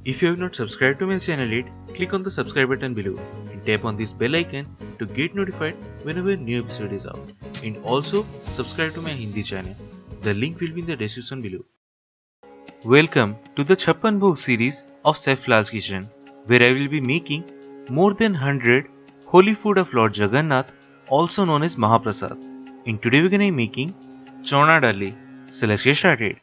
If you have not subscribed to my channel yet, click on the subscribe button below and tap on this bell icon to get notified whenever a new episode is out. And also subscribe to my Hindi channel. The link will be in the description below. Welcome to the CHAPPAN BHOG series of Chef Lall's kitchen, where I will be making more than 100 holy food of Lord Jagannath, also known as Mahaprasad. And today we're gonna be making CHANA DALI. So let's get started.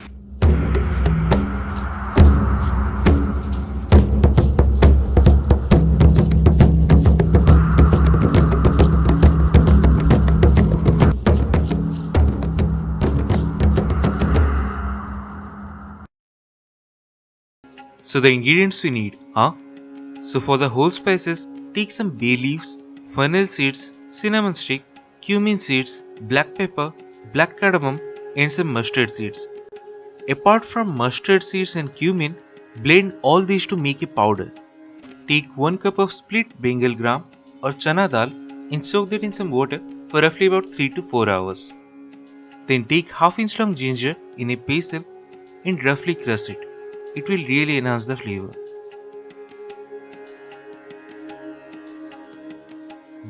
So the ingredients we need are: so for the whole spices, take some bay leaves, fennel seeds, cinnamon stick, cumin seeds, black pepper, black cardamom and some mustard seeds. Apart from mustard seeds and cumin, blend all these to make a powder. Take 1 cup of split Bengal gram or chana dal and soak that in some water for roughly about 3 to 4 hours. Then take half inch long ginger in a pestle and roughly crush it. It will really enhance the flavor.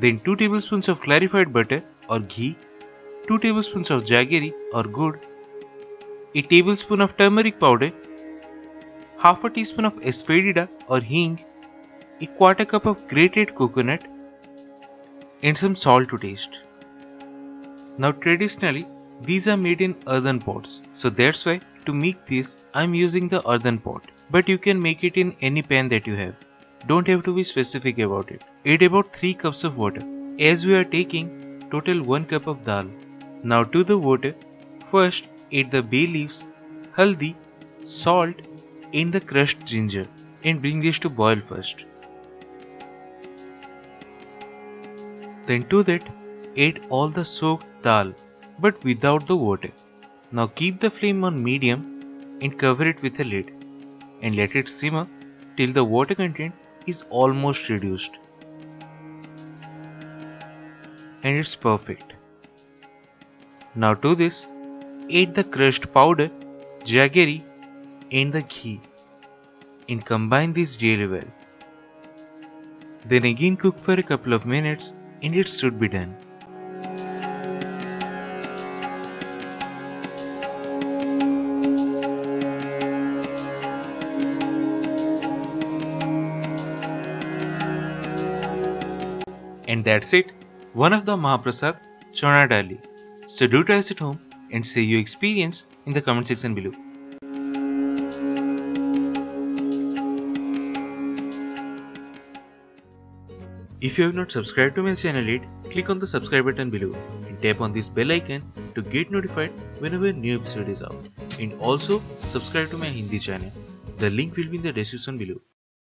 Then 2 tablespoons of clarified butter or ghee, 2 tablespoons of jaggery or gur, a tablespoon of turmeric powder, half a teaspoon of Asafoetida or Hing, a quarter cup of grated coconut and some salt to taste. Now traditionally these are made in earthen pots, so that's why to make this I am using the earthen pot, but you can make it in any pan that you have. Don't have to be specific about it. Add about 3 cups of water, as we are taking total 1 cup of dal. Now to the water, first add the bay leaves, haldi, salt and the crushed ginger and bring this to boil first. Then to that add all the soaked dal but without the water. Now keep the flame on medium and cover it with a lid and let it simmer till the water content is almost reduced. And it's perfect. Now to this, add the crushed powder, jaggery and the ghee and combine this really well. Then again cook for a couple of minutes and it should be done. And that's it, one of the Mahaprasad CHANA DALI. So do try this at home and say your experience in the comment section below. If you have not subscribed to my channel yet, click on the subscribe button below and tap on this bell icon to get notified whenever a new episode is out. And also subscribe to my Hindi channel. The link will be in the description below.